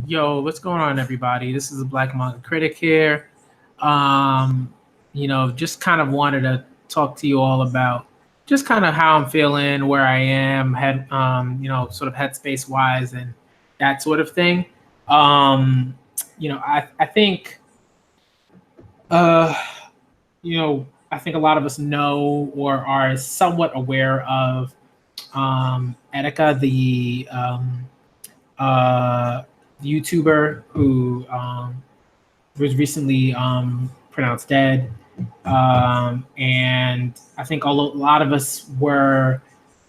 Yo, what's going on, everybody? This is the Black Manga Critic here. Um, just kind of wanted to talk to you all about just kind of how I'm feeling, where I am, sort of headspace wise, and that sort of thing. I think, uh, I think a lot of us know or are somewhat aware of Etika, uh, the YouTuber who was recently pronounced dead. And I think a lot of us were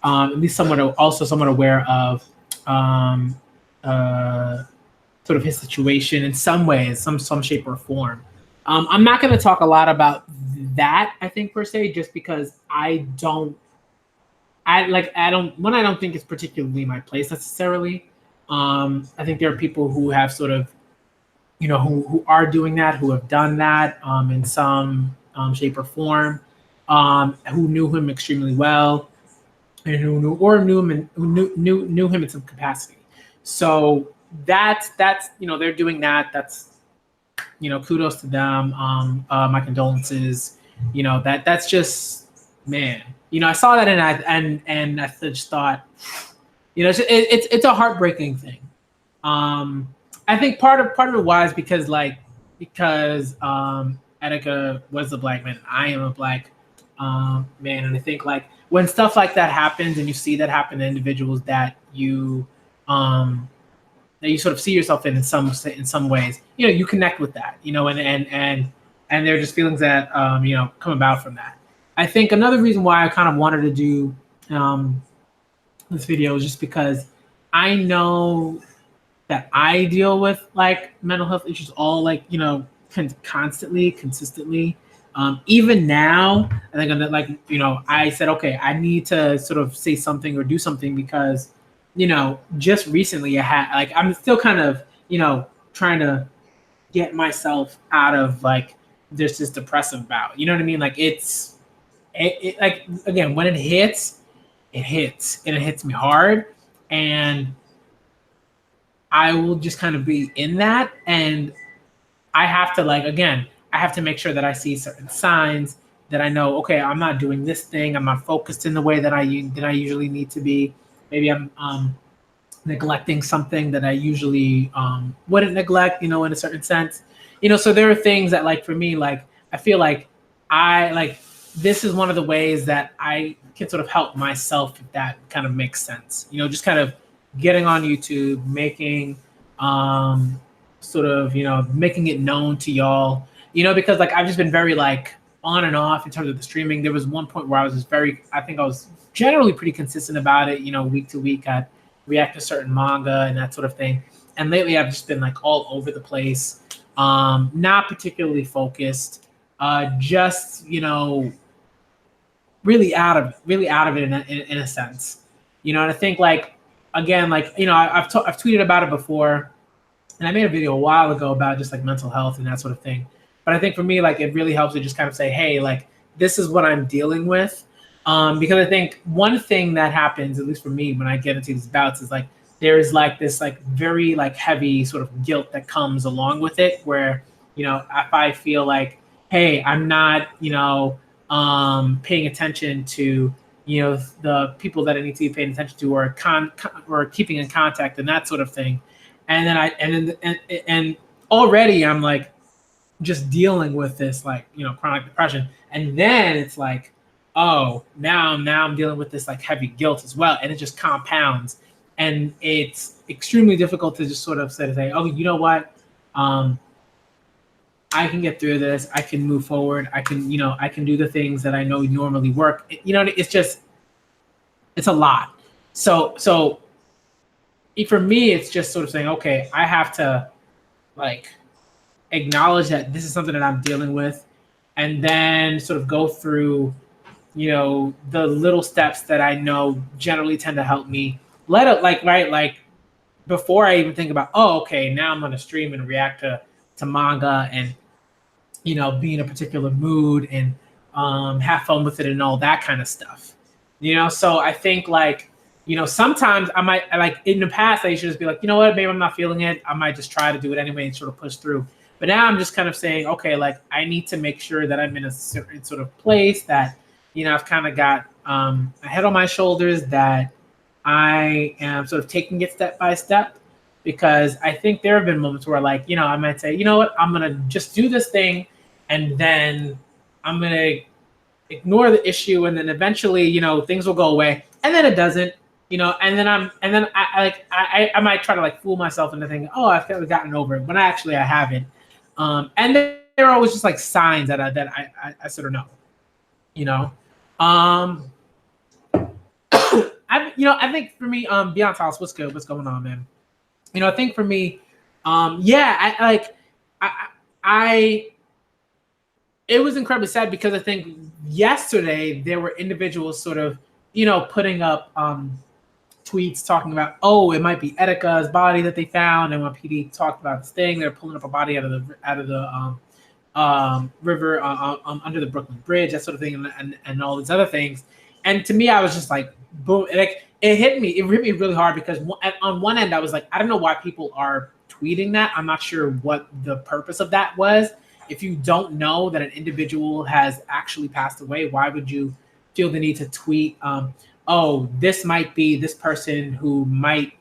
at least somewhat aware of um, uh, sort of his situation in some ways, some shape or form. I'm not going to talk a lot about that, I think, per se, just because I don't think it's particularly my place necessarily. I think there are people who have sort of who are doing that, who have done that in some shape or form, who knew him extremely well, and who knew him in some capacity. So that's they're doing that. That's kudos to them. My condolences. That's just man. I saw that and I just thought, it's a heartbreaking thing. I think part of it was because Etika was a black man and I am a black man, and I think like when stuff like that happens and you see that happen to individuals um, that you sort of see yourself in some ways, you connect with that, and there are just feelings that come about from that. I think another reason why I kind of wanted to do um, this video is just because I know that I deal with like mental health issues all like constantly, consistently. Even now, I think I'm like I said, okay, I need to sort of say something or do something because just recently I had like I'm still kind of trying to get myself out of like this depressive bout. You know what I mean? Like it like again when it hits and it hits me hard, and I will just kind of be in that, and I have to like again, I have to make sure that I see certain signs that I know. Okay, I'm not doing this thing. I'm not focused in the way that I usually need to be. Maybe I'm neglecting something that I usually wouldn't neglect. In a certain sense. So there are things that like for me, like I feel like I like this is one of the ways that I can sort of help myself if that kind of makes sense. Just kind of getting on YouTube, making um, sort of making it known to y'all. Because like I've just been very like on and off in terms of the streaming. There was one point where I was just very, I think I was generally pretty consistent about it. Week to week, I'd react to certain manga and that sort of thing. And lately, I've just been like all over the place, not particularly focused, just really out of it in a sense. And I think like again, like I've tweeted about it before, and I made a video a while ago about just like mental health and that sort of thing. But I think for me, like it really helps to just kind of say, hey, like this is what I'm dealing with. Because I think one thing that happens, at least for me, when I get into these bouts, is like there is like this like very like heavy sort of guilt that comes along with it, where if I feel like, hey, I'm not paying attention to the people that I need to be paying attention to, or keeping in contact and that sort of thing, and already I'm like just dealing with this like chronic depression, and then it's like, oh, now I'm dealing with this like heavy guilt as well, and it just compounds, and it's extremely difficult to just sort of say, oh, you know what, um I can get through this, I can move forward, I can do the things that I know normally work. It's just it's a lot. So for me it's just sort of saying, okay, I have to like acknowledge that this is something that I'm dealing with, and then sort of go through, the little steps that I know generally tend to help me. Let it like right like before I even think about, oh, okay, now I'm gonna stream and react to manga and be in a particular mood and have fun with it and all that kind of stuff. So I think like sometimes I might, like in the past, I used to just be like, you know what, maybe I'm not feeling it. I might just try to do it anyway and sort of push through. But now I'm just kind of saying, okay, like I need to make sure that I'm in a certain sort of place that, I've kind of got a head on my shoulders, that I am sort of taking it step by step. Because I think there have been moments where, like, I might say, you know what, I'm going to just do this thing, and then I'm going to ignore the issue, and then eventually, things will go away, and then it doesn't, and then I might try to like fool myself into thinking, oh, I've kind of gotten over it, when I haven't. And there are always just like signs that I sort of know, I think for me, Beyond House, what's good? What's going on, man? I think for me, it was incredibly sad, because I think yesterday there were individuals sort of, putting up tweets talking about, oh, it might be Etika's body that they found, and when PD talked about this thing, they're pulling up a body out of the river under the Brooklyn Bridge, that sort of thing, and all these other things. And to me, I was just like, boom, like it hit me really hard, because on one end I was like, I don't know why people are tweeting that. I'm not sure what the purpose of that was. If you don't know that an individual has actually passed away, why would you feel the need to tweet, oh, this might be this person who might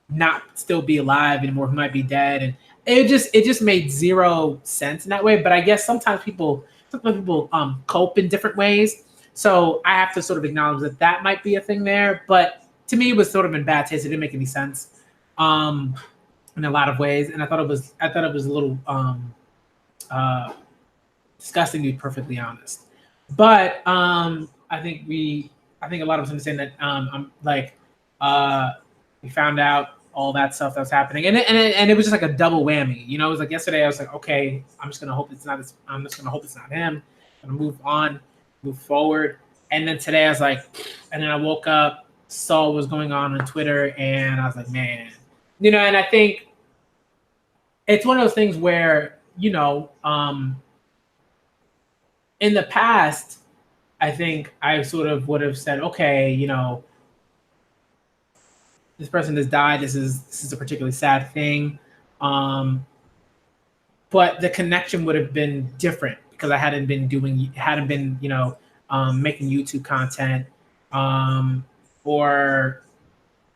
not still be alive anymore, who might be dead? And it just made zero sense in that way. But I guess sometimes people cope in different ways. So I have to sort of acknowledge that might be a thing there. But to me, it was sort of in bad taste. It didn't make any sense in a lot of ways. And I thought it was a little disgusting, to be perfectly honest. But I think a lot of us understand that I'm like we found out all that stuff that was happening, and it was just like a double whammy. It was like yesterday I was like, okay, I'm just gonna hope it's not him. I'm gonna move on, move forward. And then today I was like, and then I woke up, saw what was going on Twitter, and I was like, man, and I think it's one of those things where, in the past, I think I sort of would have said, okay, this person has died. This is a particularly sad thing. But the connection would have been different, because I hadn't been making YouTube content, or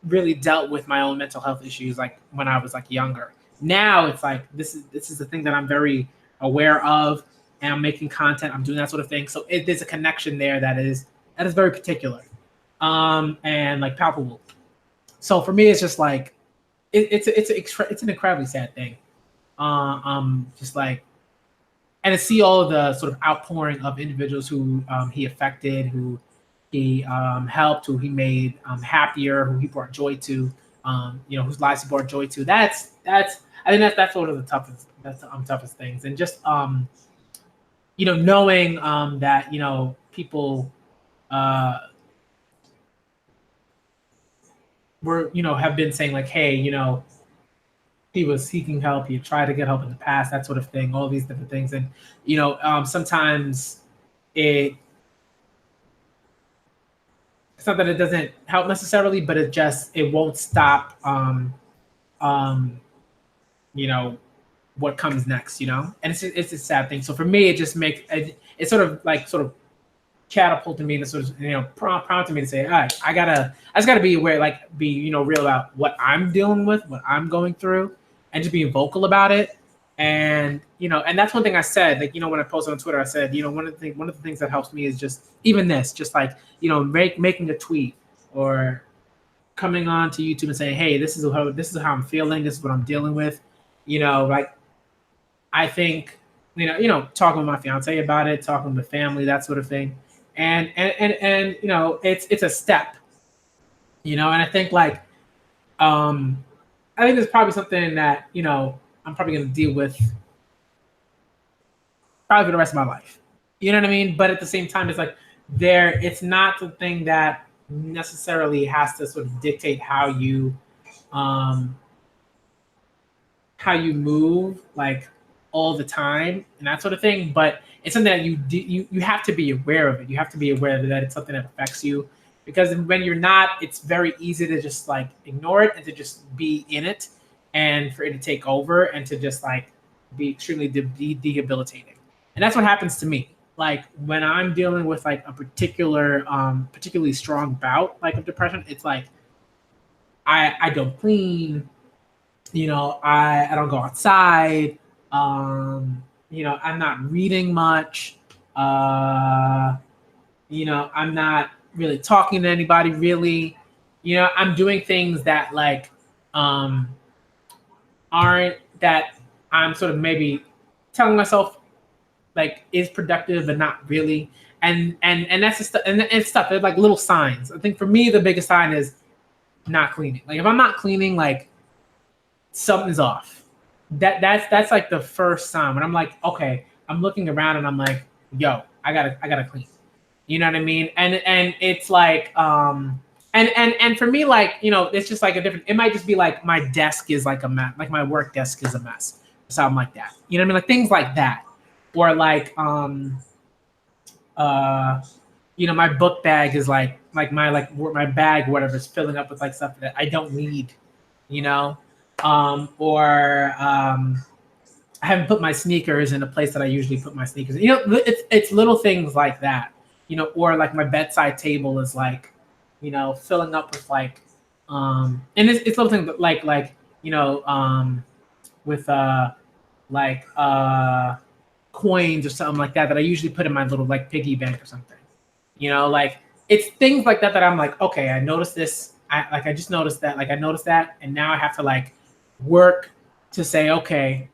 really dealt with my own mental health issues like when I was like younger. Now it's like this is the thing that I'm very aware of, and I'm making content, I'm doing that sort of thing. So there's a connection there that is very particular, and like palpable. So for me, it's just like it's an incredibly sad thing. Just like, and to see all of the sort of outpouring of individuals who he affected, who he helped, who he made happier, who he brought joy to, whose lives he brought joy to. That's I think that's one of the toughest things. And just knowing that people were have been saying like, hey, he was seeking help, he tried to get help in the past, that sort of thing, all these different things. And sometimes it's not that it doesn't help necessarily, but it won't stop what comes next, and it's a sad thing. So for me, it just makes it sort of catapulted me to sort of prompted me to say, all right, I just gotta be aware, like be real about what I'm dealing with, what I'm going through, and just being vocal about it. And and that's one thing I said, like when I posted on Twitter, I said one of the things that helps me is just even this, just like making a tweet or coming on to YouTube and saying, hey, this is how I'm feeling, this is what I'm dealing with, like I think talking with my fiance about it, talking with family, that sort of thing. And it's a step, and I think like I think it's probably something that I'm probably going to deal with probably for the rest of my life. You know what I mean? But at the same time, it's like it's not the thing that necessarily has to sort of dictate how you move like all the time and that sort of thing. But it's something that you have to be aware of it. You have to be aware that it's something that affects you. because when you're not, it's very easy to just like ignore it and to just be in it, and for it to take over and to just like be extremely debilitating. And that's what happens to me. Like when I'm dealing with like a particularly strong bout like of depression, it's like I don't clean, I don't go outside. I'm not reading much. Uh, I'm not really talking to anybody really. I'm doing things that like um aren't that I'm sort of maybe telling myself like is productive but not really. And that's just and it's stuff. They're like little signs. I think for me the biggest sign is not cleaning. Like if I'm not cleaning, like something's off. That's like the first sign when I'm like, okay, I'm looking around and I'm like, yo, I gotta clean. You know what I mean? And it's like and for me, like, it's just like a different, it might just be like my desk is like a mess, like my work desk is a mess. Something like that. You know what I mean? Like things like that. Or like uh my book bag is like my bag, whatever, is filling up with like stuff that I don't need, you know? Or I haven't put my sneakers in a place that I usually put my sneakers. It's little things like that, or like my bedside table is like, filling up with like, and it's little things like, with like coins or something like that I usually put in my little like piggy bank or something. Like it's things like that that I'm like, okay, I noticed this. I just noticed that. Like I noticed that, and now I have to like work to say, okay,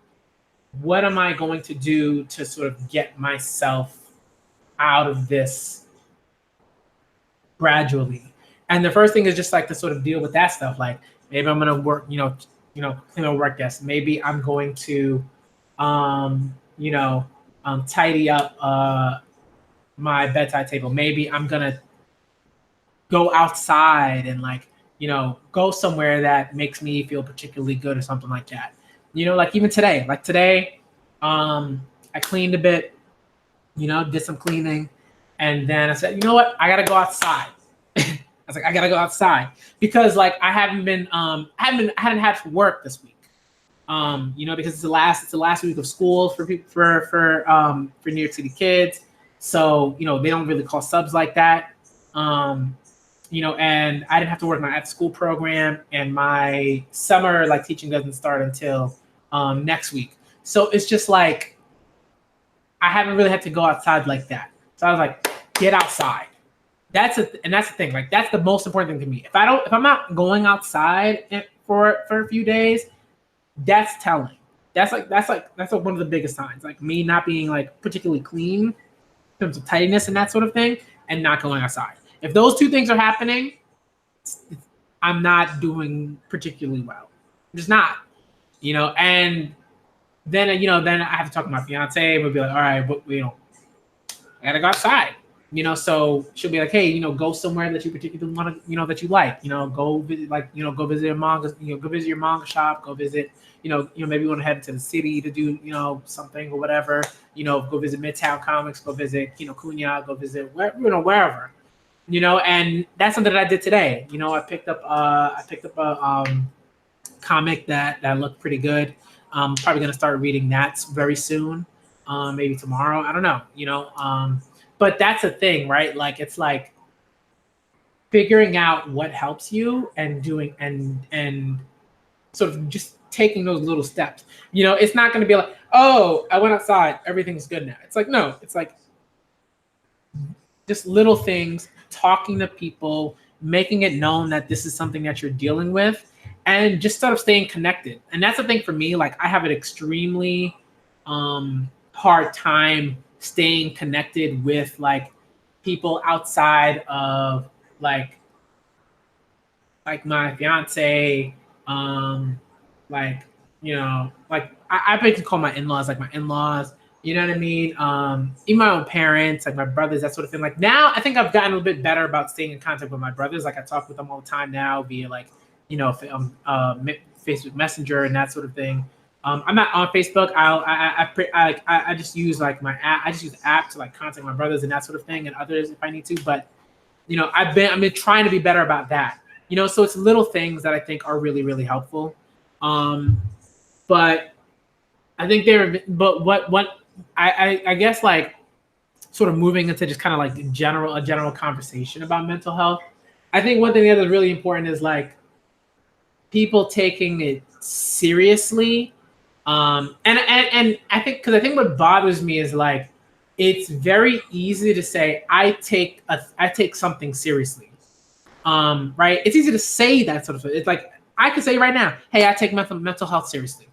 what am I going to do to sort of get myself out of this gradually? And the first thing is just like to sort of deal with that stuff. Like maybe I'm gonna work, clean my work desk. Maybe I'm going to, tidy up my bedside table. Maybe I'm gonna go outside and like, go somewhere that makes me feel particularly good or something like that. Like even today, I cleaned a bit, did some cleaning, and then I said, you know what, I gotta go outside. I was like, I gotta go outside because like I hadn't had to work this week. Because it's the last week of school for people for New York City kids. So, they don't really call subs like that. And I didn't have to work my after school program, and my summer like teaching doesn't start until next week. So it's just like I haven't really had to go outside like that. So I was like, get outside. That's the thing. Like that's the most important thing to me. If I'm not going outside for a few days, that's telling. That's like one of the biggest signs. Like me not being like particularly clean in terms of tidiness and that sort of thing, and not going outside. If those two things are happening, I'm not doing particularly well. I'm just not. And then then I have to talk to my fiance. We'll be like, all right, but I gotta go outside. So she'll be like, hey, go somewhere that you particularly want to, that you like. Go visit, like, go visit a manga, go visit your manga shop. Go visit, maybe you want to head to the city to do, something or whatever. Go visit Midtown Comics. Go visit, Cunha. Go visit wherever. And that's something that I did today. I picked up a comic that looked pretty good. Probably gonna start reading that very soon. Maybe tomorrow. I don't know. But that's the thing, right? Like it's like figuring out what helps you and doing and sort of just taking those little steps. It's not gonna be like, oh, I went outside, everything's good now. It's like, no, it's like just little things, talking to people, making it known that this is something that you're dealing with, and just sort of staying connected. And that's the thing for me. Like I have an extremely hard time staying connected with like people outside of like my fiance, like I basically call my in-laws like my in-laws. You know what I mean? Even my own parents, like my brothers, that sort of thing. Like now, I think I've gotten a little bit better about staying in contact with my brothers. Like I talk with them all the time now via like, Facebook Messenger and that sort of thing. I'm not on Facebook. I just use like my app. I just use the app to like contact my brothers and that sort of thing and others if I need to. But I've been trying to be better about that. So it's little things that I think are really, really helpful. But I think but what I guess, like, sort of moving into just kind of like a general conversation about mental health. I think one thing that is really important is like people taking it seriously. And I think, because I think what bothers me is like it's very easy to say I take something seriously. Right? It's easy to say that sort of thing. It's like I could say right now, hey, I take mental health seriously.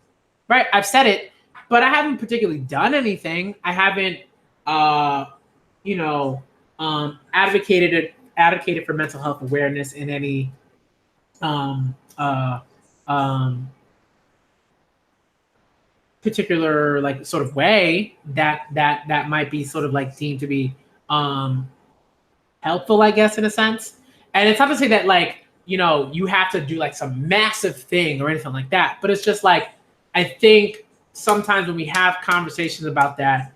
Right? I've said it, but I haven't particularly done anything. I haven't advocated for mental health awareness in any um, uh, um, particular like sort of way that might be sort of like deemed to be helpful, I guess, in a sense. And it's not to say that like you have to do like some massive thing or anything like that, but it's just like I think sometimes when we have conversations about that,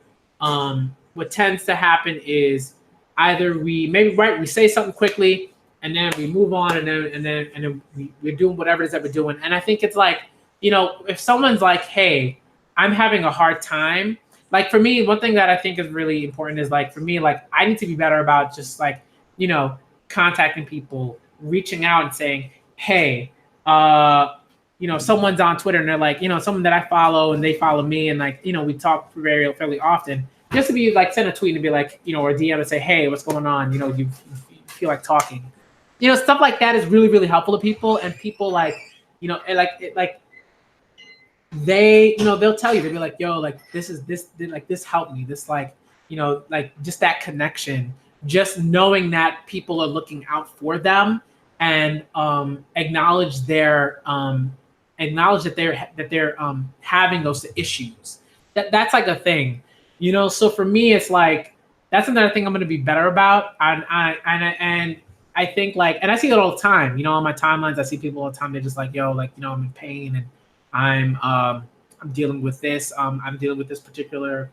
what tends to happen is either we say something quickly and then we move on, and then we're doing whatever it is that we're doing. And I think it's like, if someone's like, hey, I'm having a hard time, like for me, one thing that I think is really important is like for me, like I need to be better about just like, contacting people, reaching out and saying, hey, someone's on Twitter and they're like, someone that I follow and they follow me, and like, we talk fairly often, just to be like, send a tweet and be like, or DM and say, hey, what's going on? You feel like talking, stuff like that is really, really helpful to people. And people like, they'll tell you, they'll be like, yo, like this helped me. This like, like just that connection, just knowing that people are looking out for them and acknowledge that they're having those issues. That's like a thing, So for me, it's like that's another thing I'm going to be better about. And I think like, and I see it all the time, on my timelines. I see people all the time. They're just like, yo, like, I'm in pain and I'm dealing with this. I'm dealing with this particular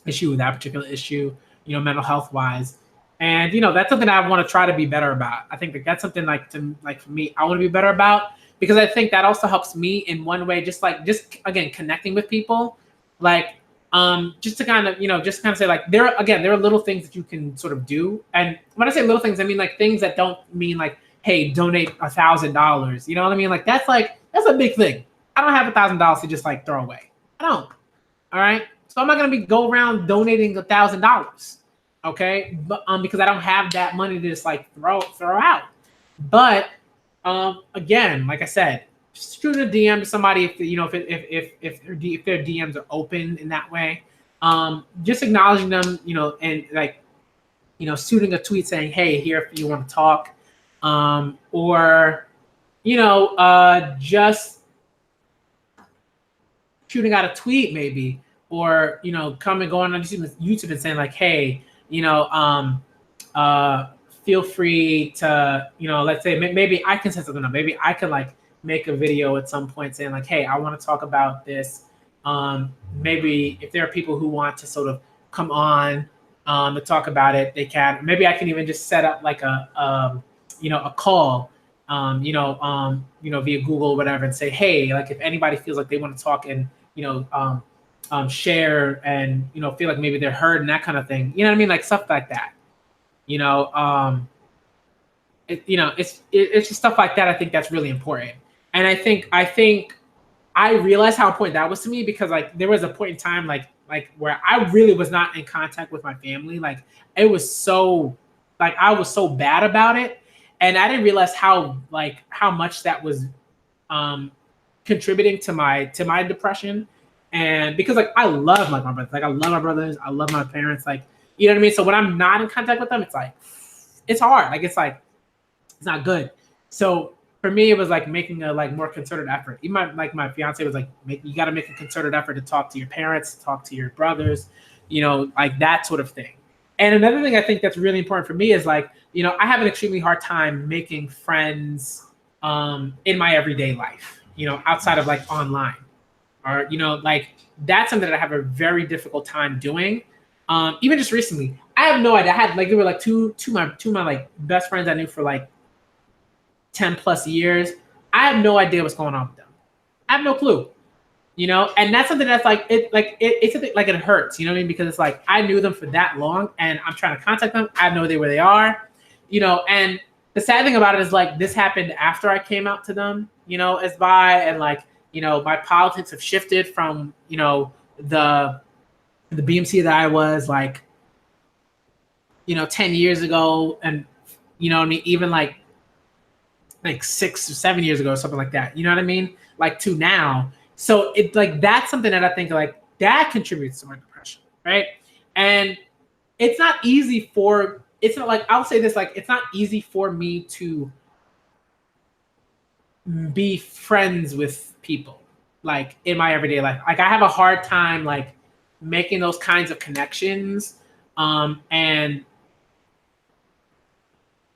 issue, that particular issue, mental health wise. And that's something I want to try to be better about. I think that's something like for me, I want to be better about, because I think that also helps me in one way, just again connecting with people, like just to kind of say like there are little things that you can sort of do. And when I say little things, I mean like things that don't mean like, hey, donate $1,000. You know what I mean? Like that's a big thing. I don't have $1,000 to just like throw away. I don't. All right. So I'm not gonna go around donating $1,000. Okay, but because I don't have that money to just like throw out. But again, like I said, just shoot a DM to somebody if their DMs are open in that way. Just acknowledging them, and like shooting a tweet saying, hey, here if you want to talk, or just shooting out a tweet maybe, or going on YouTube and saying like, hey, feel free to, let's say maybe I can set something up. Maybe I could like make a video at some point saying like, hey, I want to talk about this. Maybe if there are people who want to sort of come on to talk about it, they can. Maybe I can even just set up like a call, via Google or whatever, and say, hey, like if anybody feels like they want to talk and share and feel like maybe they're heard and that kind of thing, you know what I mean, like stuff like that, it's just stuff like that. I think that's really important. And I think I realized how important that was to me, because like there was a point in time like where I really was not in contact with my family. Like it was so like I was so bad about it, and I didn't realize how much that was contributing to my depression. And because like I love my brothers, like I love my brothers, I love my parents, like, you know what I mean? So when I'm not in contact with them, it's like it's hard. Like it's not good. So for me, it was like making a like more concerted effort. Even my fiance was like, you got to make a concerted effort to talk to your parents, talk to your brothers, like that sort of thing. And another thing I think that's really important for me is like, I have an extremely hard time making friends in my everyday life, outside of like online. Or like that's something that I have a very difficult time doing. Even just recently, I have no idea. I had like there were like two of my like best friends I knew for like 10 plus years. I have no idea what's going on with them. I have no clue. You know, and that's something that's like it's something like it hurts, you know what I mean? Because it's like I knew them for that long and I'm trying to contact them. I have no idea where they are, you know, and the sad thing about it is like this happened after I came out to them, you know, as bi, and like, you know, my politics have shifted from, you know, the BMC that I was like, you know, 10 years ago, and you know what I mean, even like 6 or 7 years ago or something like that. You know what I mean? Like to now. So it like that's something that I think like that contributes to my depression, right? And it's not easy for it's not like I'll say this, like it's not easy for me to be friends with people like in my everyday life. Like I have a hard time like making those kinds of connections, and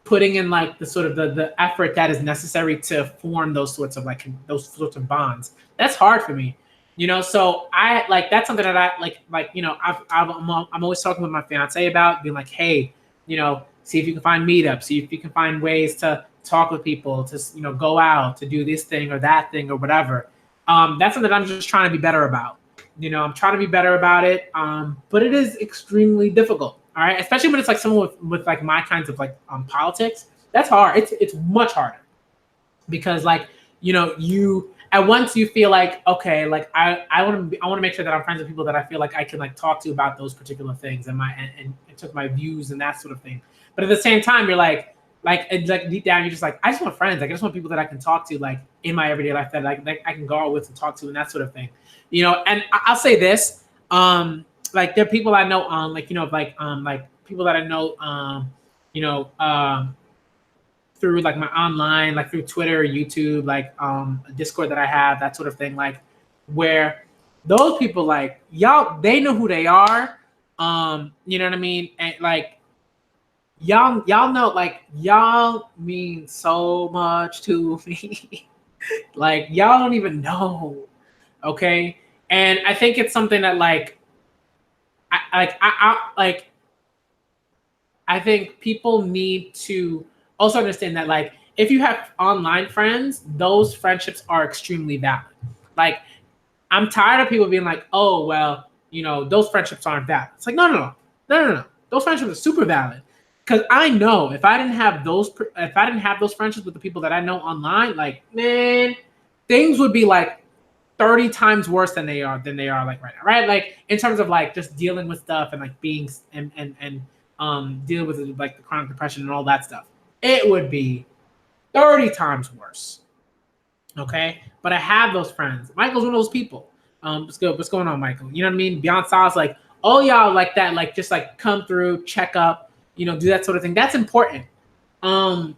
putting in like the sort of the effort that is necessary to form those sorts of like those sorts of bonds. That's hard for me, you know. So I like that's something that I like you know I'm always talking with my fiance about, being like, hey, you know, see if you can find meetups, see if you can find ways to talk with people, to you know go out to do this thing or that thing or whatever. That's something that I'm just trying to be better about. You know, I'm trying to be better about it, but it is extremely difficult. All right, especially when it's like someone with like my kinds of like politics. That's hard. It's much harder because like you know you at once you feel like okay, like I want to make sure that I'm friends with people that I feel like I can like talk to about those particular things and and took my views and that sort of thing. But at the same time, you're like deep down, you're just like I just want friends. Like I just want people that I can talk to like in my everyday life that like I can go out with and talk to and that sort of thing. You know, and I'll say this. Like there are people I know, like you know, like people that I know, you know, through like my online, like through Twitter, YouTube, like Discord that I have, that sort of thing, like where those people like y'all, they know who they are, you know what I mean, and like y'all know, like y'all mean so much to me, like y'all don't even know, okay, and I think it's something that like I think people need to also understand that like if you have online friends, those friendships are extremely valid. Like I'm tired of people being like, oh well, you know, those friendships aren't valid. It's like no. Those friendships are super valid. Because I know if I didn't have those friendships with the people that I know online, like man, things would be like 30 times worse than they are like right now, right? Like in terms of like just dealing with stuff and like being and dealing with like the chronic depression and all that stuff. It would be 30 times worse. Okay. But I have those friends. Michael's one of those people. What's going on, Michael? You know what I mean? Beyond Solace, like all y'all like that, like just like come through, check up, you know, do that sort of thing. That's important. I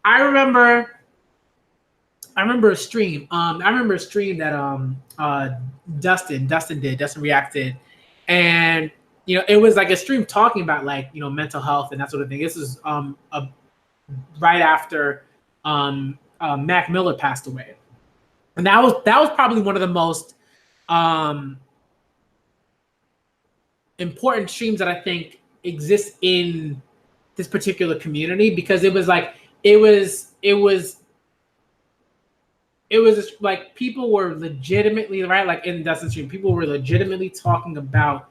remember a stream. I remember a stream that Dustin reacted, and you know it was like a stream talking about like you know mental health and that sort of thing. This is right after Mac Miller passed away, and that was probably one of the most important streams that I think exists in this particular community, because it was like it was just like people were legitimately, right, like in Dustin stream, people were legitimately talking about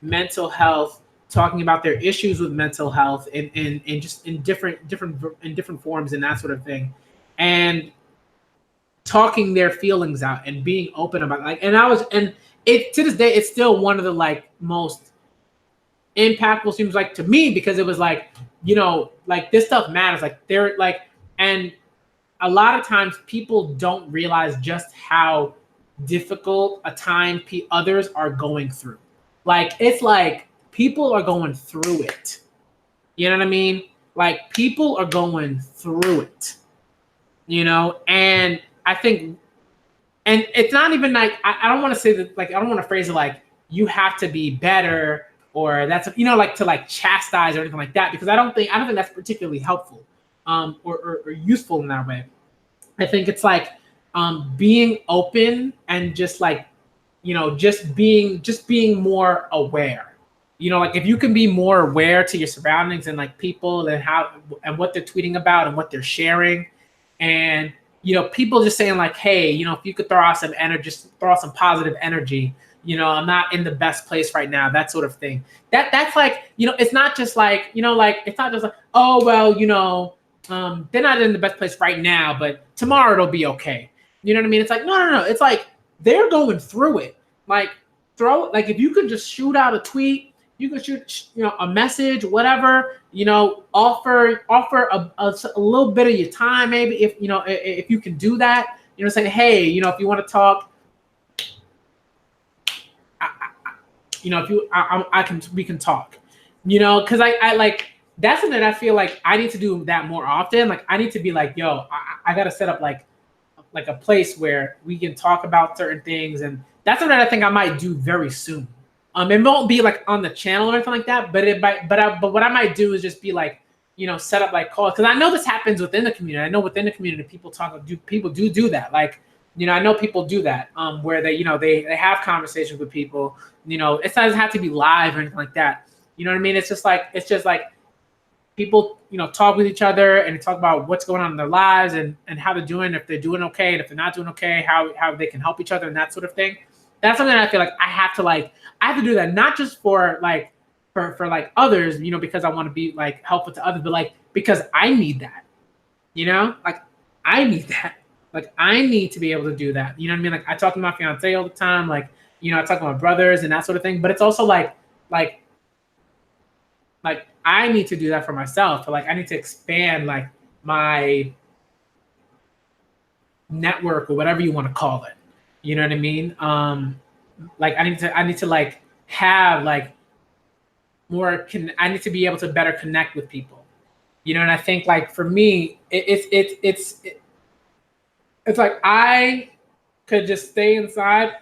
mental health, talking about their issues with mental health and just in different forms and that sort of thing, and talking their feelings out and being open about it. Like, and it to this day it's still one of the like most impactful seems like to me, because it was like, you know, like this stuff matters, like they're like, and a lot of times people don't realize just how difficult a time others are going through. Like it's like people are going through it. You know what I mean? Like people are going through it. You know, and I think, and it's not even like I don't want to say that, like I don't want to phrase it like you have to be better, or that's, you know, like to like chastise or anything like that, because I don't think that's particularly helpful or useful in that way. I think it's like being open and just like, you know, just being more aware, Like if you can be more aware to your surroundings and like people and how and what they're tweeting about and what they're sharing, and people just saying like, hey, if you could throw out some energy, just throw out some positive energy. I'm not in the best place right now, that sort of thing. That's like, it's not just like, like it's not just like, oh well, they're not in the best place right now, but tomorrow it'll be okay. You know what I mean? It's like, no. It's like they're going through it. Like if you could just shoot out a tweet, you could shoot, a message, whatever, offer a little bit of your time, maybe if you can do that, saying, hey, if you want to talk, if you, we can talk, because I like, that's something that I feel like I need to do that more often. Like I need to be like, yo, I got to set up like a place where we can talk about certain things, and that's something that I think I might do very soon. It won't be like on the channel or anything like that, but what I might do is just be like, set up like calls, because I know this happens within the community. I know within the community people do that. Like, I know people do that, where they have conversations with people. It doesn't have to be live or anything like that. You know what I mean? It's just like people, talk with each other and talk about what's going on in their lives and how they're doing, if they're doing okay, and if they're not doing okay, how they can help each other and that sort of thing. That's something that I feel like I have to do that, not just for like for like others, because I want to be like helpful to others, but like because I need that, like I need that. Like I need to be able to do that. You know what I mean? Like I talk to my fiance all the time, like, I talk to my brothers and that sort of thing, but it's also like I need to do that for myself. Like I need to expand like my network or whatever you want to call it. You know what I mean? Like I need to like have like more. I need to be able to better connect with people. And I think like for me, it's like I could just stay inside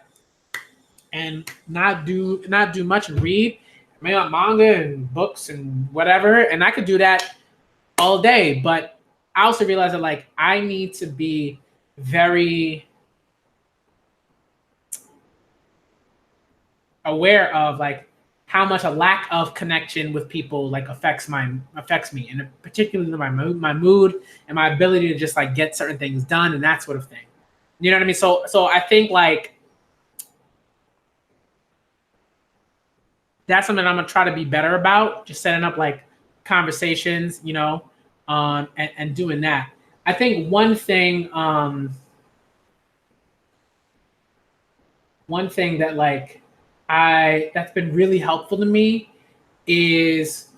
and not do much and read, maybe like manga and books and whatever, and I could do that all day. But I also realize that like I need to be very aware of like how much a lack of connection with people like affects me, and particularly my mood and my ability to just like get certain things done and that sort of thing. You know what I mean? So I think like that's something I'm gonna try to be better about, just setting up like conversations, and doing that. I think one thing that like that's been really helpful to me is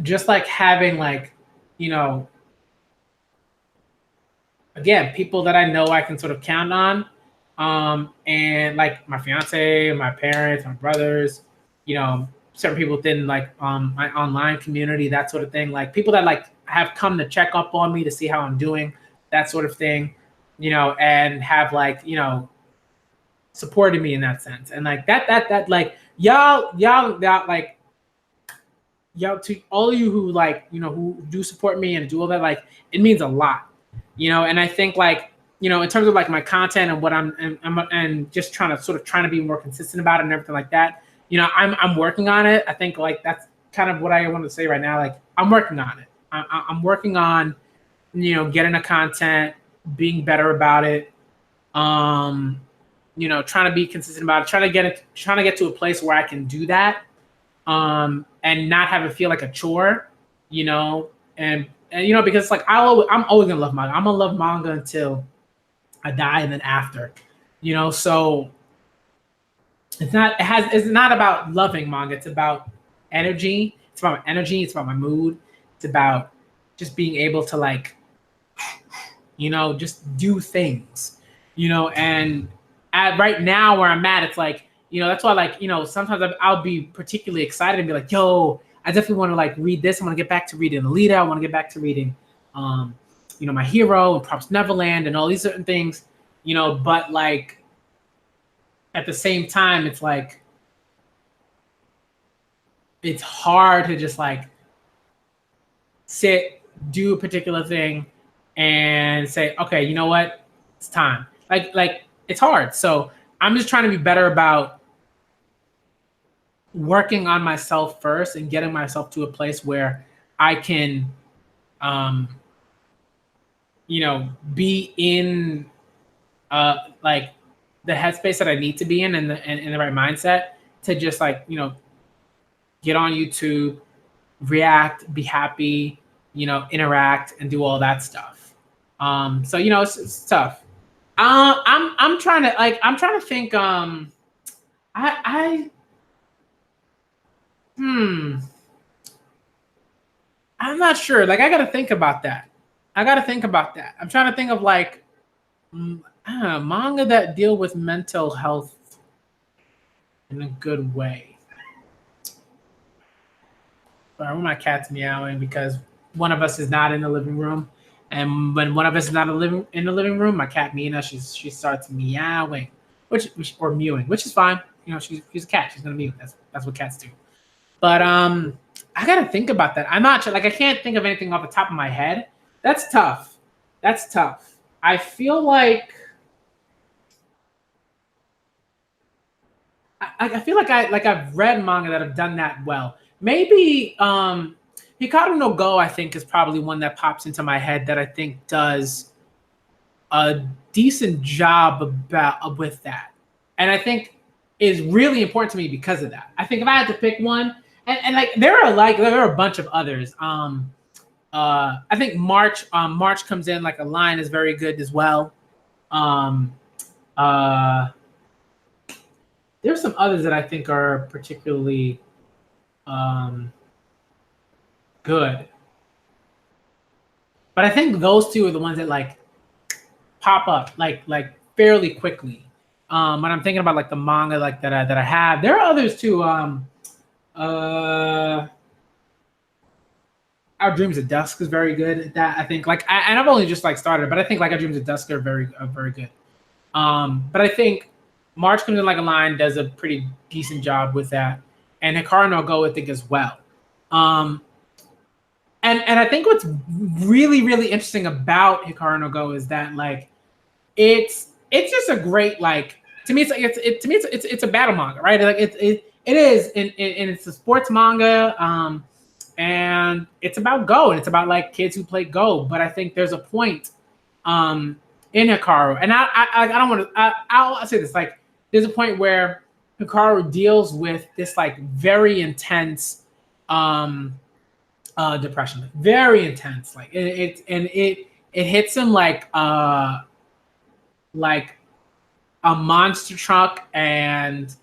just like having like, again, people that I know I can sort of count on. And like my fiance, my parents, my brothers, certain people within like my online community, that sort of thing. Like people that like have come to check up on me to see how I'm doing, that sort of thing, and have like, supported me in that sense. And like that like y'all like y'all, to all of you who like, who do support me and do all that, like it means a lot, and I think like, in terms of like my content and what and just trying to be more consistent about it and everything like that, I'm working on it. I think like that's kind of what I want to say right now. Like I'm working on it. I'm working on, getting the content, being better about it, trying to be consistent about it, trying to get to a place where I can do that, and not have it feel like a chore, and because like I'm always gonna love manga. I'm gonna love manga until I die, and then after, so it's not about loving manga. It's about energy. It's about my energy. It's about my mood. It's about just being able to like, just do things, and right now where I'm at, it's like, that's why like, sometimes I'll be particularly excited and be like, yo, I definitely want to like read this. I want to get back to reading Alita. I want to get back to reading, My Hero and Promised Neverland and all these certain things, but like at the same time, it's like, it's hard to just like sit, do a particular thing and say, okay, you know what? It's time. Like it's hard. So I'm just trying to be better about working on myself first and getting myself to a place where I can, um, be in like the headspace that I need to be in and in the right mindset to just like, get on YouTube, react, be happy, interact and do all that stuff. So it's tough. I'm trying to think. I hmm. I'm not sure. Like I got to think about that. I'm trying to think of like I don't know, manga that deal with mental health in a good way. Sorry, my cat's meowing because one of us is not in the living room, and when one of us is not in the living room, my cat Mina, she starts meowing, which or mewing, which is fine. She's a cat. She's gonna mew. That's what cats do. But I gotta think about that. I'm not sure. Like I can't think of anything off the top of my head. That's tough. That's tough. I feel like I feel like I've read manga that have done that well. Maybe Hikaru no Go I think is probably one that pops into my head that I think does a decent job with that, and I think is really important to me because of that. I think if I had to pick one, and like there are a bunch of others. I think March comes in like a line is very good as well. Um, uh, there's some others that I think are particularly good, but I think those two are the ones that like pop up like fairly quickly. When I'm thinking about like the manga like that I have, there are others too. Our Dreams of Dusk is very good at that. I think and I've only just like started, but I think like Our Dreams of Dusk are very good. But I think March Comes in Like a Lion does a pretty decent job with that, and Hikaru no Go I think as well. And I think what's really interesting about Hikaru no Go is that like it's just a great like to me it's a battle manga, right? Like it is and it's a sports manga. And it's about Go, and it's about like kids who play Go. But I think there's a point in Hikaru, and I don't want to. I'll say this: like, there's a point where Hikaru deals with this like very intense depression, very intense. Like it hits him like a monster truck and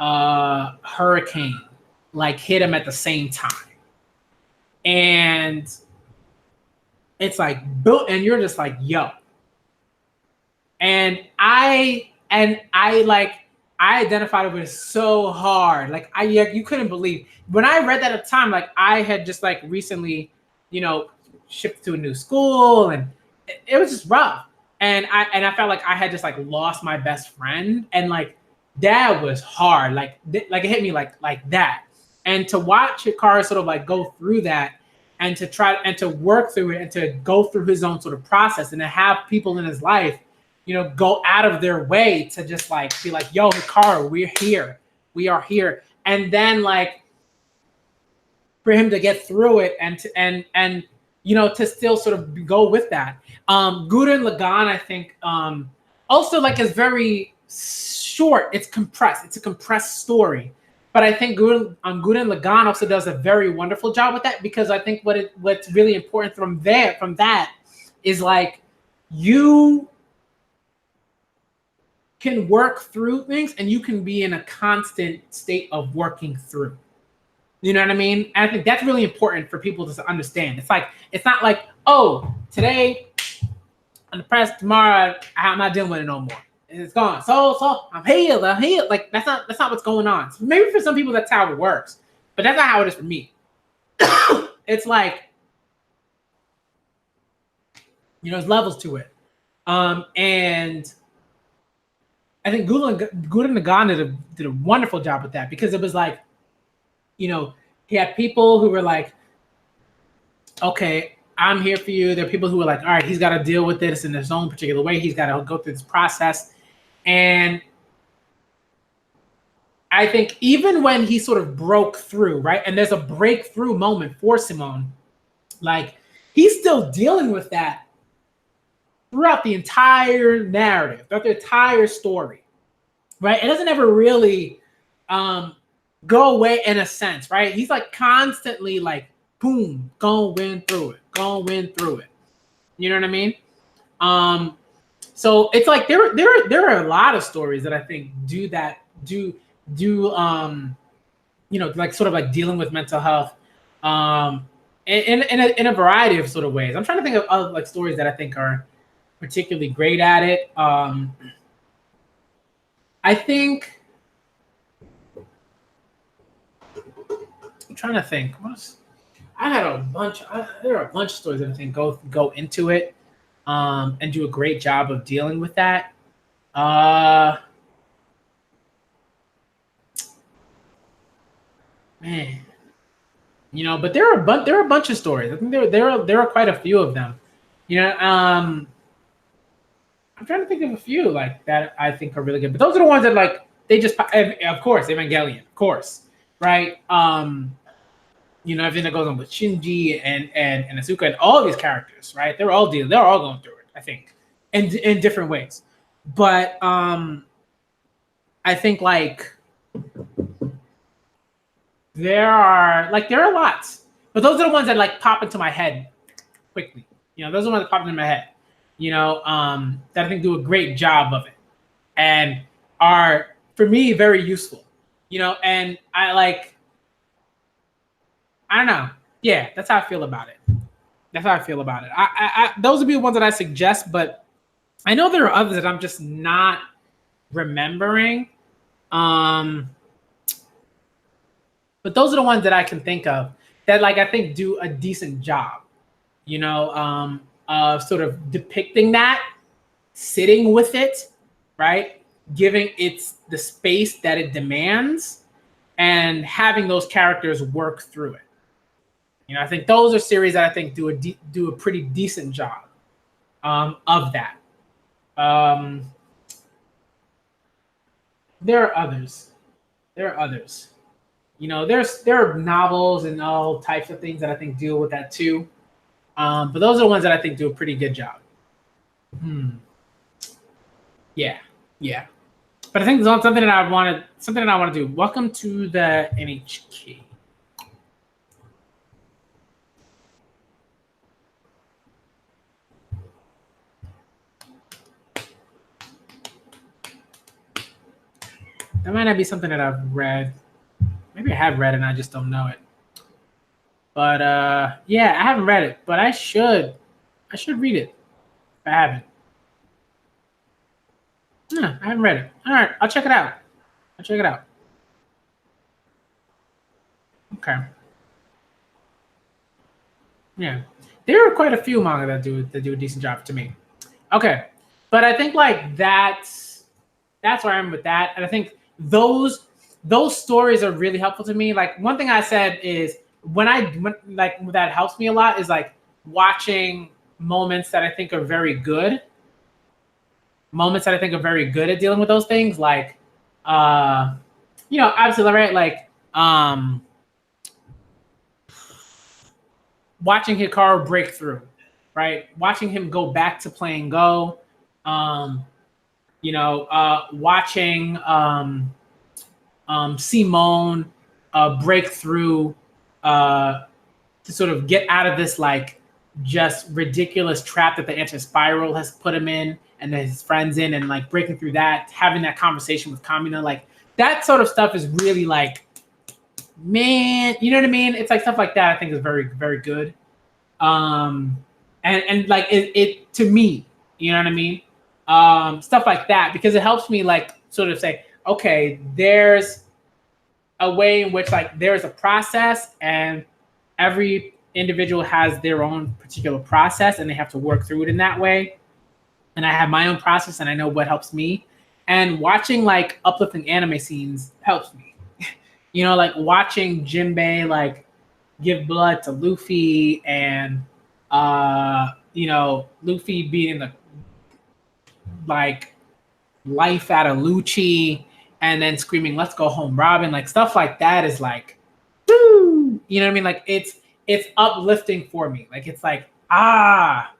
a hurricane like hit him at the same time, and it's like and you're just like yo, and I like I identified with it so hard. Like you couldn't believe when I read that at the time. Like I had just like recently shipped to a new school, and it was just rough, and I felt like I had just like lost my best friend, and like that was hard. Like it hit me like that. And to watch Hikaru sort of like go through that and to try and to work through it and to go through his own sort of process and to have people in his life, go out of their way to just like be like, yo, Hikaru, we're here. We are here. And then like for him to get through it and to still sort of go with that. Gurren Lagann, I think, also like is very short. It's compressed. It's a compressed story. But I think Gurren Lagann also does a very wonderful job with that, because I think what's really important from that is like you can work through things and you can be in a constant state of working through. You know what I mean? And I think that's really important for people to understand. It's not like, oh, today I'm depressed, tomorrow I'm not dealing with it no more. It's gone. So I'm healed. Like that's not what's going on. So maybe for some people that's how it works, but that's not how it is for me. It's like, there's levels to it. And I think Gurren Lagann did a wonderful job with that, because it was like, he had people who were like, okay, I'm here for you. There are people who are like, all right, he's got to deal with this in his own particular way. He's got to go through this process. And I think even when he sort of broke through, right, and there's a breakthrough moment for Simone, like he's still dealing with that throughout the entire narrative, throughout the entire story, right? It doesn't ever really go away in a sense, right? He's like constantly like, boom, gonna win through it, gonna win through it. You know what I mean? So it's like there are a lot of stories that I think do that, you know, like sort of like dealing with mental health in a variety of sort of ways. I'm trying to think of like stories that I think are particularly great at it. I think I'm trying to think. I had a bunch. There are a bunch of stories that I think go into it and do a great job of dealing with that. Man, you know, but there are a bunch of stories. I think there are quite a few of them. You know, I'm trying to think of a few like that I think are really good. But those are the ones that like they just, of course, Evangelion, of course, right? You know, everything that goes on with Shinji and Asuka and all of these characters, right? They're all going through it, I think, in different ways. But I think like there are lots, but those are the ones that like pop into my head quickly. You know, those are the ones that pop into my head. You know, that I think do a great job of it and are for me very useful. You know, and I don't know. Yeah, that's how I feel about it. That's how I feel about it. Those would be the ones that I suggest, but I know there are others that I'm just not remembering. But those are the ones that I can think of that, like, I think do a decent job, you know, of sort of depicting that, sitting with it, right? Giving it the space that it demands and having those characters work through it. You know, I think those are series that I think do a pretty decent job of that. There are others. You know, there are novels and all types of things that I think deal with that too. But those are the ones that I think do a pretty good job. Yeah. But I think there's something that I want to do. Welcome to the NHK. That might not be something that I've read. Maybe I have read and I just don't know it. But yeah, I haven't read it, but I should read it if I haven't. Yeah, I haven't read it. All right, I'll check it out. Okay. Yeah, there are quite a few manga that do a decent job to me. Okay, but I think like that's where I'm with that, and I think those stories are really helpful to me. Like one thing I said is when like that helps me a lot is like watching moments that I think are very good. Moments that I think are very good at dealing with those things, like you know, obviously, right, like watching Hikaru break through, right? Watching him go back to playing Go, you know, watching Simone break through to sort of get out of this like just ridiculous trap that the anti-spiral has put him in and his friends in, and like breaking through that, having that conversation with Kamina, like that sort of stuff is really like, man, you know what I mean? It's like stuff like that I think is very, very good. And like it to me, you know what I mean? Stuff like that, because it helps me like sort of say, okay, there's a way in which like there's a process and every individual has their own particular process and they have to work through it in that way. And I have my own process and I know what helps me. And watching like uplifting anime scenes helps me. You know, like watching Jinbei like give blood to Luffy and you know, Luffy beating the like life out of Lucci and then screaming, "Let's go home, Robin!" Like stuff like that is like, woo, you know what I mean? Like it's uplifting for me. Like it's like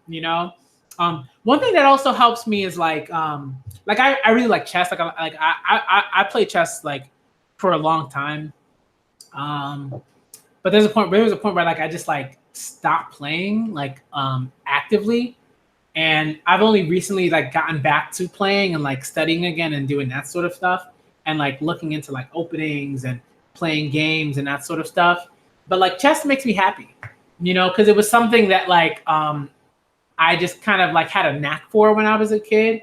you know. One thing that also helps me is like I really like chess. I play chess like for a long time. But there was a point where like I just like stopped playing like actively, and I've only recently like gotten back to playing and like studying again and doing that sort of stuff, and like looking into like openings and playing games and that sort of stuff. But like chess makes me happy, you know, because it was something that like I just kind of like had a knack for when I was a kid,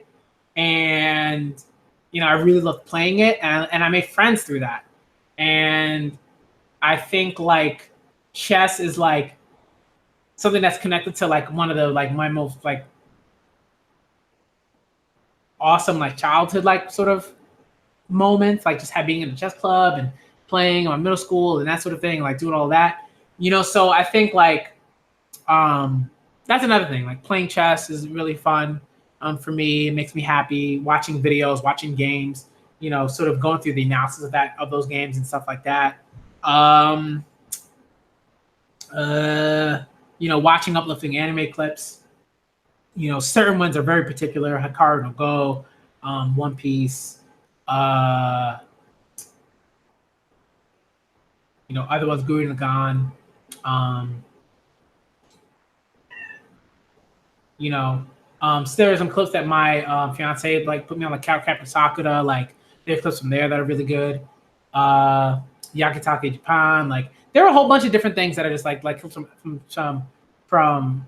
and you know I really loved playing it, and I made friends through that, and I think like chess is like something that's connected to like one of the like my most like awesome like childhood like sort of moments, like just being in a chess club and playing on middle school and that sort of thing, like doing all that, you know. So I think like that's another thing. Like playing chess is really fun for me. It makes me happy. Watching videos, watching games, you know, sort of going through the analysis of those games and stuff like that. Um, you know, watching uplifting anime clips. You know, certain ones are very particular. Hikaru no Go, One Piece. You know, other ones, Gurren Lagann. You know, so there's some clips that my fiance like put me on, like Captain Sakura. Like there's clips from there that are really good. Yakitake Japan. Like there are a whole bunch of different things that are just like from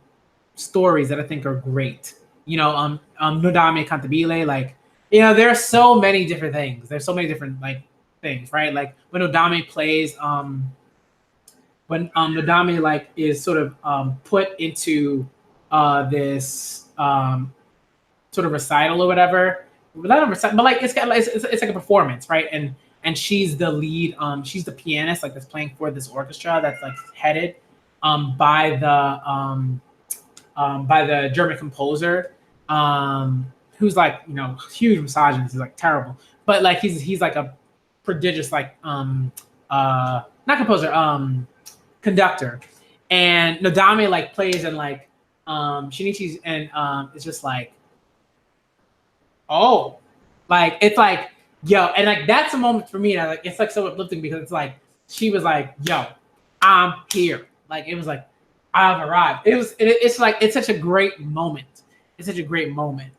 stories that I think are great. You know, Nodame Cantabile. Like you know, there are so many different things. There's so many different like things, right? Like when Nodame plays, when Nodame like is sort of put into this sort of recital or whatever. Not a recital, but like it's like a performance, right? And she's the lead. She's the pianist, like that's playing for this orchestra that's like headed by the German composer, who's like you know huge misogynist. He's like terrible, but like he's like a prodigious like not composer conductor, and Nodame like plays and like Shinichi's and it's just like, oh, like it's like yo, and like that's a moment for me. And like it's like so uplifting because it's like she was like, yo, I'm here. Like it was like I've arrived. It's like it's such a great moment. It's such a great moment.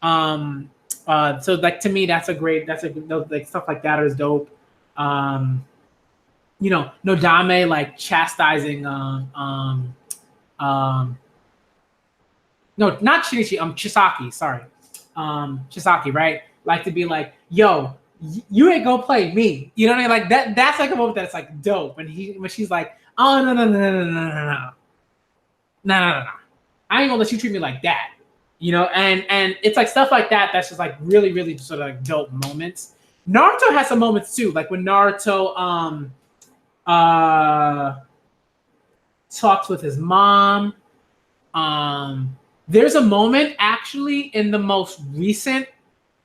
So like to me that's a like stuff like that is dope. You know, Nodame like chastising no, not Shinichi, Chisaki, sorry. Chisaki, right? Like to be like, yo, you ain't gonna play me. You know what I mean? Like that's like a moment that's like dope. When she's like, oh no. No. I ain't gonna let you treat me like that. You know, and it's like stuff like that that's just like really, really sort of like dope moments. Naruto has some moments too, like when Naruto talks with his mom. There's a moment actually in the most recent,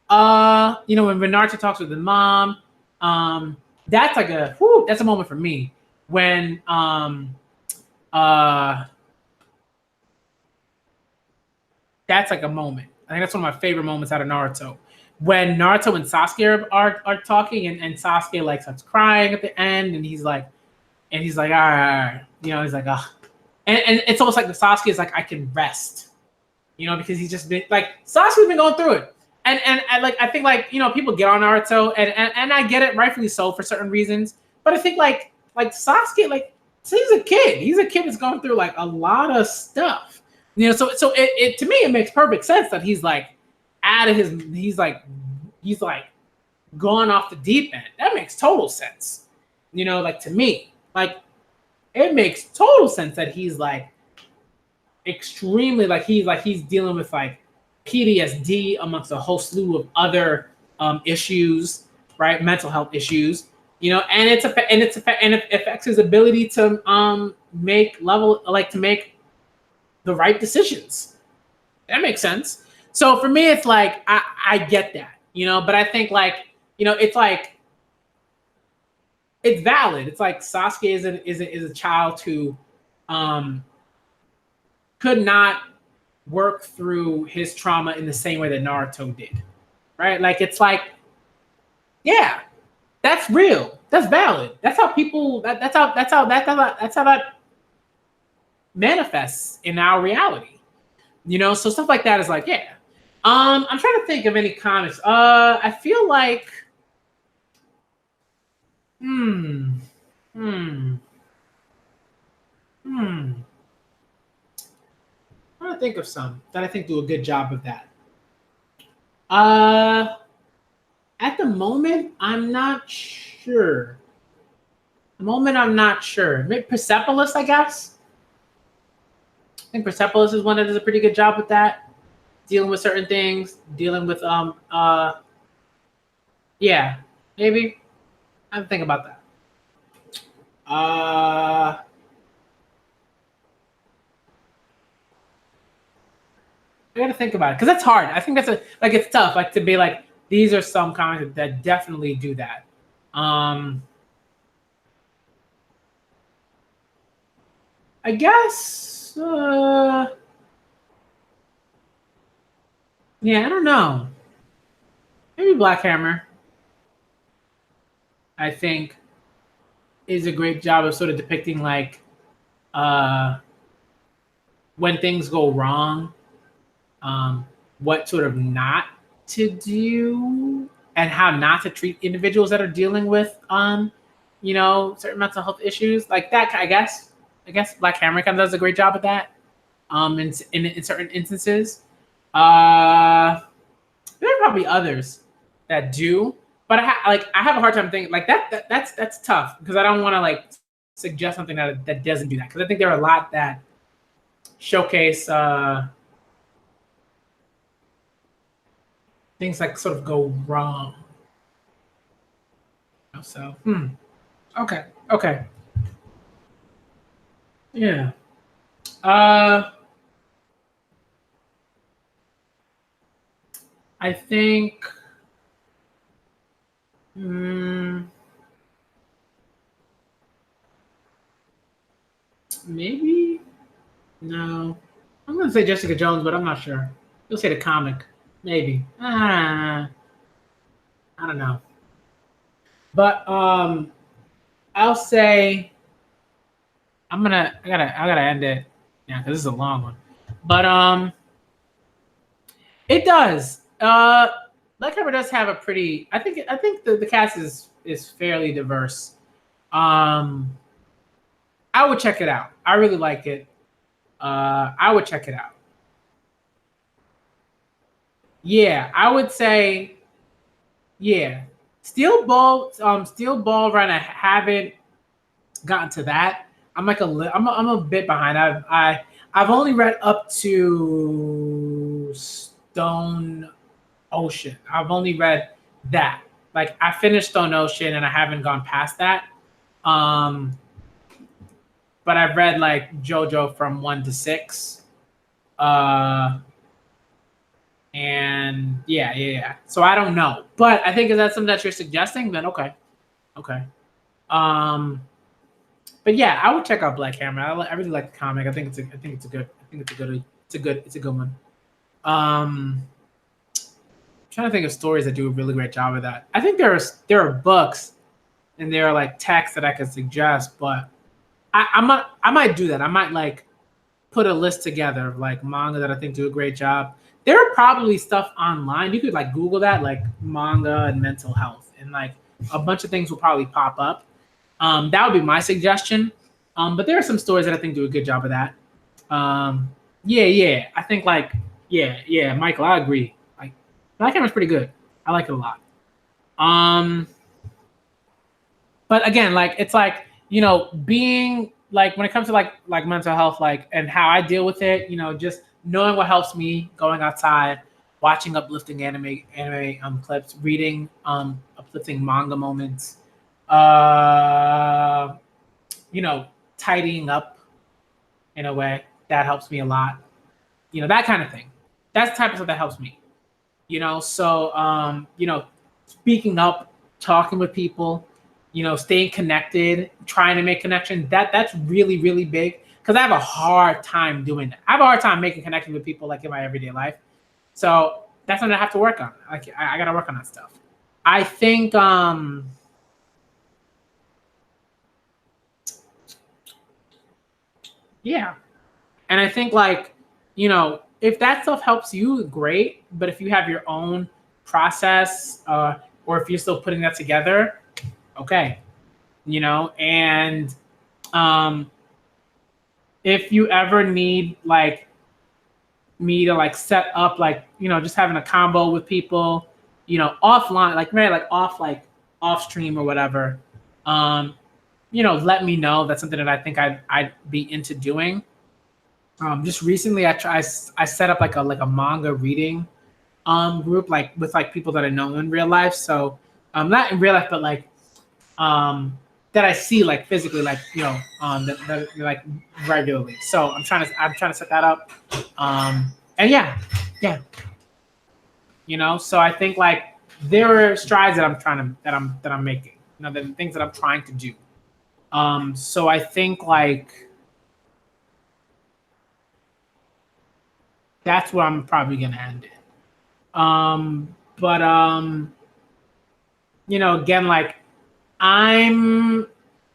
you know, when Naruto talks with his mom. That's like that's a moment for me when that's like a moment. I think that's one of my favorite moments out of Naruto. When Naruto and Sasuke are talking and Sasuke like starts crying at the end and he's like, all right. You know, he's like, ugh. And it's almost like the Sasuke is like, I can rest. You know, because he's just been like Sasuke's been going through it. And like I think like, you know, people get on Naruto and I get it, rightfully so for certain reasons. But I think like Sasuke, like he's a kid. He's a kid that's going through like a lot of stuff. You know, so it to me it makes perfect sense that he's like out of his he's like gone off the deep end. That makes total sense. You know, like to me, like it makes total sense that he's like extremely like he's dealing with like PTSD amongst a whole slew of other issues, right? Mental health issues, you know, and it affects his ability to make the right decisions. That makes sense. So for me, it's like I get that, you know, but I think like it's like it's valid. It's like Sasuke is a child who could not work through his trauma in the same way that Naruto did, right? Like it's like, yeah, that's real. That's valid. That's how people. That's how that manifests in our reality. So stuff like that is like, yeah. I'm trying to think of any comics. I feel like, hmm, hmm, hmm. I'm trying to think of some that I think do a good job of that. Uh, at the moment, I'm not sure. The moment, I'm not sure. Maybe Persepolis, I guess. I think Persepolis is one that does a pretty good job with that, dealing with certain things, dealing with yeah, maybe. I have to think about that. I gotta think about it because that's hard. I think that's it's tough. Like to be like, these are some comics that definitely do that. I guess. Yeah, I don't know. Maybe Black Hammer. I think is a great job of sort of depicting like uh, when things go wrong, what sort of not to do, and how not to treat individuals that are dealing with certain mental health issues like that. I guess Black Hammer kind of does a great job at that. In certain instances, there are probably others that do, but I have a hard time thinking like that's tough because I don't want to like suggest something that doesn't do that because I think there are a lot that showcase things like sort of go wrong. So okay, okay, yeah. Uh, I think. Mm, maybe no. I'm gonna say Jessica Jones, but I'm not sure. You'll say the comic, maybe. I don't know. But I'll say I gotta end it. Yeah, because this is a long one. But it does. Black Hammer does have a pretty. I think the cast is fairly diverse. Um, I would check it out. I really like it. I would check it out. Yeah, I would say yeah. Steel Ball Run. I haven't gotten to that. I'm a bit behind. I've only read up to Stone Ocean. I've only read that. Like I finished Stone Ocean and I haven't gone past that. Um, but I've read like JoJo from 1 to 6. Uh, and yeah. So I don't know, but I think if that's something that you're suggesting, then okay, okay. Um, but yeah, I would check out Black Hammer. I really like the comic. It's a good one. Um, trying to think of stories that do a really great job of that. I think there are books and there are like texts that I could suggest, but I might do that. I might like put a list together of like manga that I think do a great job. There are probably stuff online. You could like Google that, like manga and mental health, and like a bunch of things will probably pop up. That would be my suggestion. But there are some stories that I think do a good job of that. Yeah. I think like yeah, Michael, I agree. Like Black Hammer's pretty good. I like it a lot. Um, but again, like it's like being like when it comes to like mental health, like and how I deal with it, just knowing what helps me, going outside, watching uplifting anime clips, reading uplifting manga moments, uh, you know, tidying up in a way that helps me a lot. That kind of thing. That's the type of stuff that helps me. So speaking up talking with people, staying connected, trying to make connections. That's really, really big because I have a hard time doing that. I have a hard time making connections with people like in my everyday life. So that's something I have to work on. Like I gotta work on that stuff. I think yeah. And I think like, if that stuff helps you, great. But if you have your own process, or if you're still putting that together, okay. And if you ever need like me to like set up like, just having a combo with people, offline, like maybe like off stream or whatever, let me know. That's something that I think I'd be into doing. Just recently, I set up like a manga reading group like with like people that I know in real life. So not in real life, but like that I see like physically, like that like regularly. So I'm trying to set that up. And yeah. So I think like there are strides that I'm making. The things that I'm trying to do. So I think like that's where I'm probably gonna end it. But again, like I'm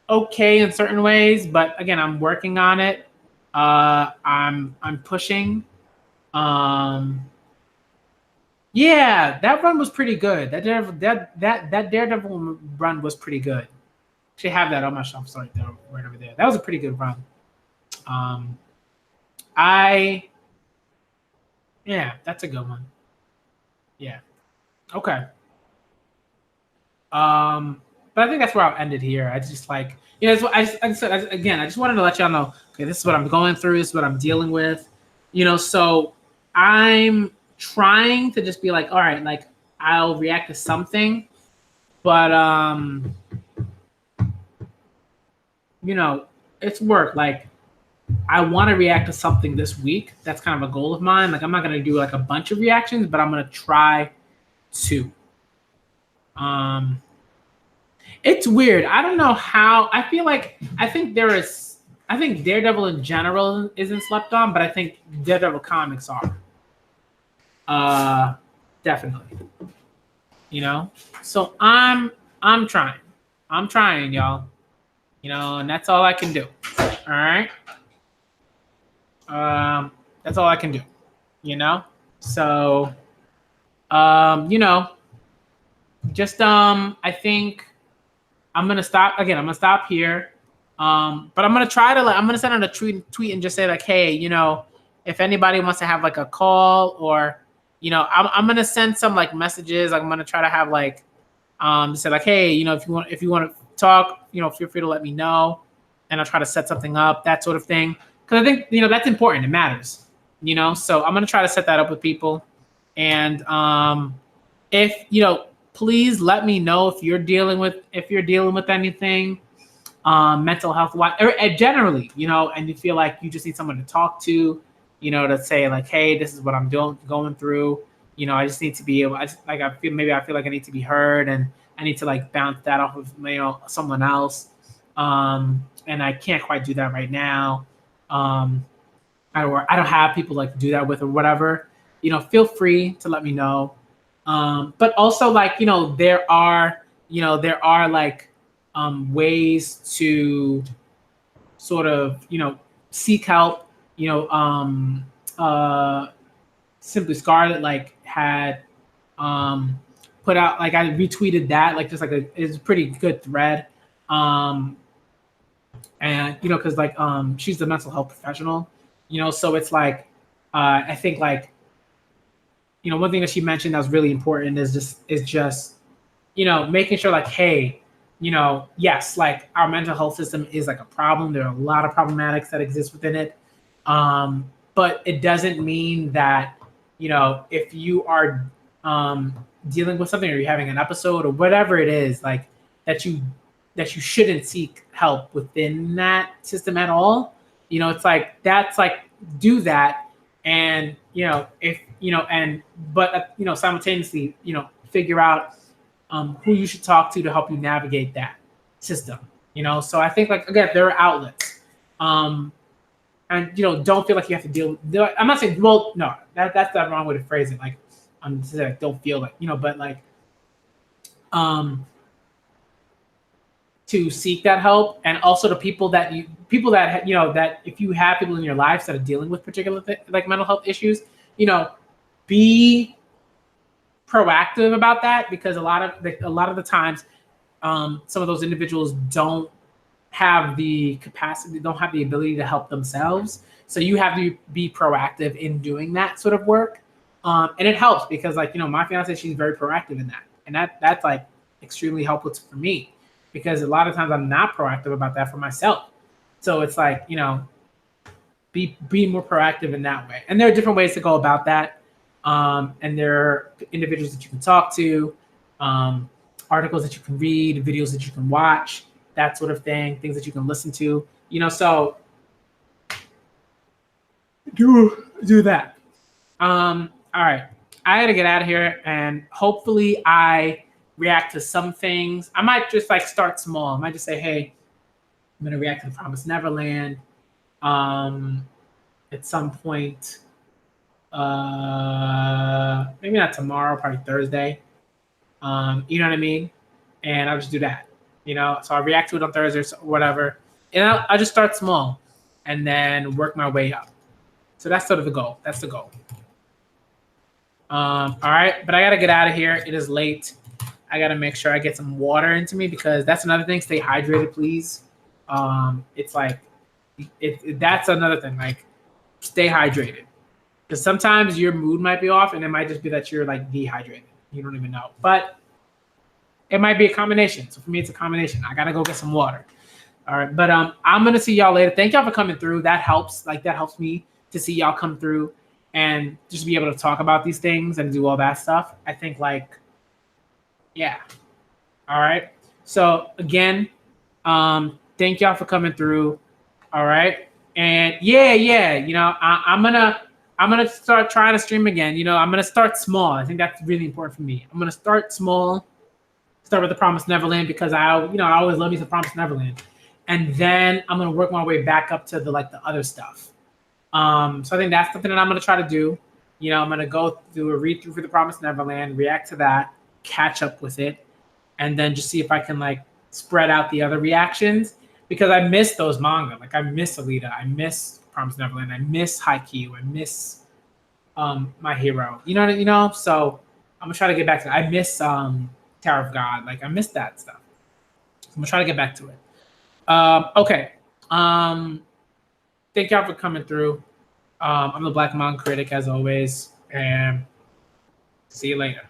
okay in certain ways, but again, I'm working on it. I'm pushing. Yeah, that run was pretty good. That Daredevil run was pretty good. Actually, have that on my shelf. Sorry, right over there. That was a pretty good run. Yeah, that's a good one. Yeah. Okay. But I think that's where I'll end it here. I just like, again, I just wanted to let y'all know, okay, this is what I'm going through, this is what I'm dealing with, so I'm trying to just be like, all right, like I'll react to something, but it's work. Like I want to react to something this week. That's kind of a goal of mine. Like I'm not gonna do like a bunch of reactions, but I'm gonna try to. It's weird. I don't know how. I think Daredevil in general isn't slept on, but I think Daredevil comics are. Definitely. So I'm trying. I'm trying, y'all. And that's all I can do. All right. That's all I can do. So just I think I'm gonna stop again. I'm gonna stop here. But I'm gonna try to I'm gonna send out a tweet and just say like, hey, if anybody wants to have like a call or I'm gonna send some like messages. Like, I'm gonna try to have like say like, hey, if you want to talk, feel free to let me know, and I'll try to set something up, that sort of thing. Because I think that's important. It matters. So I'm gonna try to set that up with people, and if please let me know if you're dealing with anything mental health wise or generally, and you feel like you just need someone to talk to say like, hey, this is what I'm going through. I just need to be able. I feel like I need to be heard, and I need to like bounce that off of someone else. And I can't quite do that right now. I don't have people like to do that with or whatever. Feel free to let me know. But also like there are like ways to sort of seek help. Simply Scarlet like had put out, like I retweeted that, like just like it's a pretty good thread. And because like she's a mental health professional, so it's like I think like one thing that she mentioned that was really important is just making sure like, hey, yes, like our mental health system is like a problem. There are a lot of problematics that exist within it, but it doesn't mean that if you are dealing with something or you're having an episode or whatever it is, like that you shouldn't seek help within that system at all. It's like that's like do that, and if but simultaneously figure out who you should talk to help you navigate that system. So I think, like, again, there are outlets. And don't feel like you have to deal with. I'm not saying, well, no, that's the wrong way to phrase it. Like, I'm just like, don't feel like, but like, to seek that help, and also the people that that if you have people in your lives that are dealing with particular like mental health issues, be proactive about that, because a lot of the times, some of those individuals don't have the capacity, don't have the ability to help themselves. So you have to be proactive in doing that sort of work. And it helps because, like, my fiance, she's very proactive in that. And that's like extremely helpful for me, because a lot of times I'm not proactive about that for myself. So it's like, be more proactive in that way. And there are different ways to go about that. And there are individuals that you can talk to, articles that you can read, videos that you can watch, that sort of thing, things that you can listen to, so do that. All right. I gotta get out of here, and hopefully I react to some things. I might just like start small. I might just say, hey, I'm gonna react to The Promised Neverland at some point. Maybe not tomorrow, probably Thursday. You know what I mean? And I'll just do that. So I'll react to it on Thursday or whatever. And I'll just start small and then work my way up. So that's sort of the goal. That's the goal. All right, but I gotta get out of here. It is late. I gotta make sure I get some water into me, because that's another thing. Stay hydrated, please. It's like, that's another thing. Like, stay hydrated, because sometimes your mood might be off, and it might just be that you're like dehydrated. You don't even know, but it might be a combination. So for me, it's a combination. I gotta go get some water. All right, but I'm gonna see y'all later. Thank y'all for coming through. That helps. Like, that helps me to see y'all come through and just be able to talk about these things and do all that stuff. I think, like, yeah. All right. So again, thank y'all for coming through. All right. And I'm gonna start trying to stream again. I'm gonna start small. I think that's really important for me. I'm gonna start small. Start with The Promised Neverland, because I always love me some Promised Neverland, and then I'm gonna work my way back up to the other stuff. So I think that's something that I'm gonna try to do. I'm gonna go through a read through for The Promised Neverland, react to that, catch up with it, and then just see if I can spread out the other reactions, because I miss those manga. Like, I miss Alita, I miss Promised Neverland, I miss Haikyuu, I miss My Hero. So I'm gonna try to get back to that. I miss Tower of God. Like, I miss that stuff. I'm gonna try to get back to it. Okay. Thank y'all for coming through. I'm the Black Manga Critic, as always, and see you later.